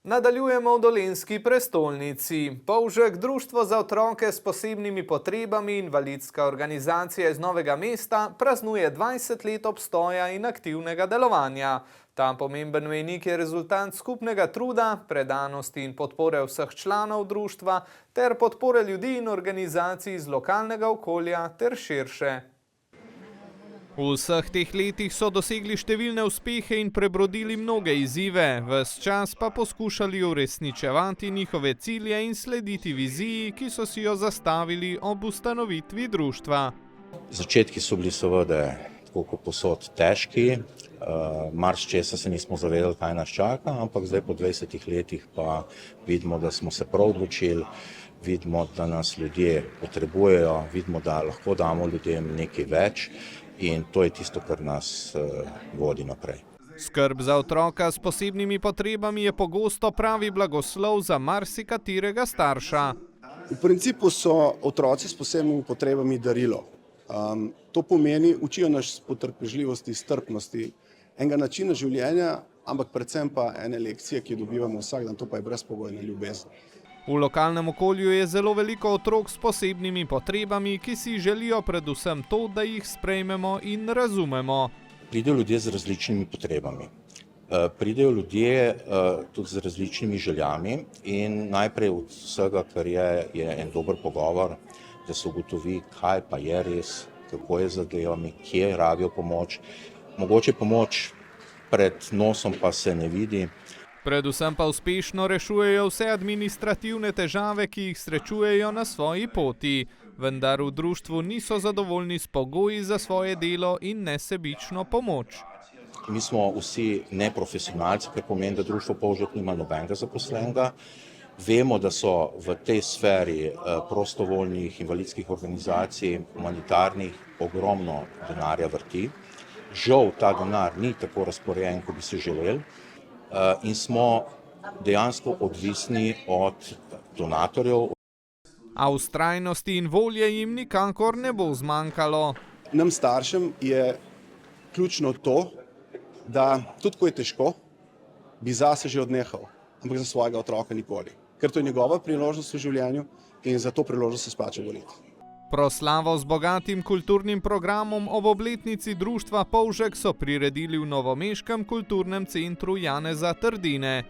Nadaljujemo v dolenjski prestolnici. Polžek Društvo za otroke s posebnimi potrebami invalidska organizacija iz Novega mesta praznuje 20 let obstoja in aktivnega delovanja. Ta pomemben mejnik je rezultat skupnega truda, predanosti in podpore vseh članov društva ter podpore ljudi in organizacij iz lokalnega okolja ter širše. V vseh teh letih so dosegli številne uspehe in prebrodili mnoge izzive, ves čas pa poskušali uresničevati njihove cilje in slediti viziji, ki so si jo zastavili ob ustanovitvi društva. Začetki so bili seveda tako kot povsod težki, marsičesa se nismo zavedali, kaj nas čaka, ampak zdaj po 20 letih pa vidimo, da smo se prav odločili, vidimo, da nas ljudje potrebujejo, vidimo, da lahko damo ljudem nekaj več. In to je tisto, kar nas vodi naprej. Skrb za otroka s posebnimi potrebami je pogosto pravi blagoslov za marsikaterega starša. V principu so otroci s posebnimi potrebami darilo. To pomeni, učijo nas potrpežljivosti, strpnosti, enega načina življenja, ampak predvsem pa ene lekcije, ki jo dobivamo vsak dan, to pa je brezpogojna ljubezen. V lokalnem okolju je zelo veliko otrok s posebnimi potrebami, ki si želijo predvsem to, da jih sprejmemo in razumemo. Pridejo ljudje z različnimi potrebami. Pridejo ljudje tudi z različnimi željami in najprej od vsega, kar je en dober pogovor, da se ugotovi, kaj pa je res, kako je z zadevami, kje rabijo pomoč. Mogoče pomoč pred nosom pa se ne vidi. Predvsem pa uspešno rešujejo vse administrativne težave, ki jih srečujejo na svoji poti. Vendar v društvu niso zadovoljni s pogoji za svoje delo in nesebično pomoč. Mi smo vsi neprofesionalci, kar pomeni, da društvo Polžek nima nobenega zaposlenega. Vemo, da so v tej sferi prostovoljnih invalidskih organizacij, humanitarnih, ogromno denarja vrti. Žal ta denar ni tako razporejen, kot bi si želeli. In smo dejansko odvisni od donatorjev. A vztrajnosti in volje jim nikakor ne bo zmanjkalo. Nam staršem je ključno to, da tudi ko je težko, bi zase že odnehal, ampak za svojega otroka nikoli. Ker to je njegova priložnost v življenju in za to priložnost se splača boriti. Proslavo z bogatim kulturnim programom ob obletnici društva Polžek so priredili v novomeškem kulturnem centru Janeza Trdine.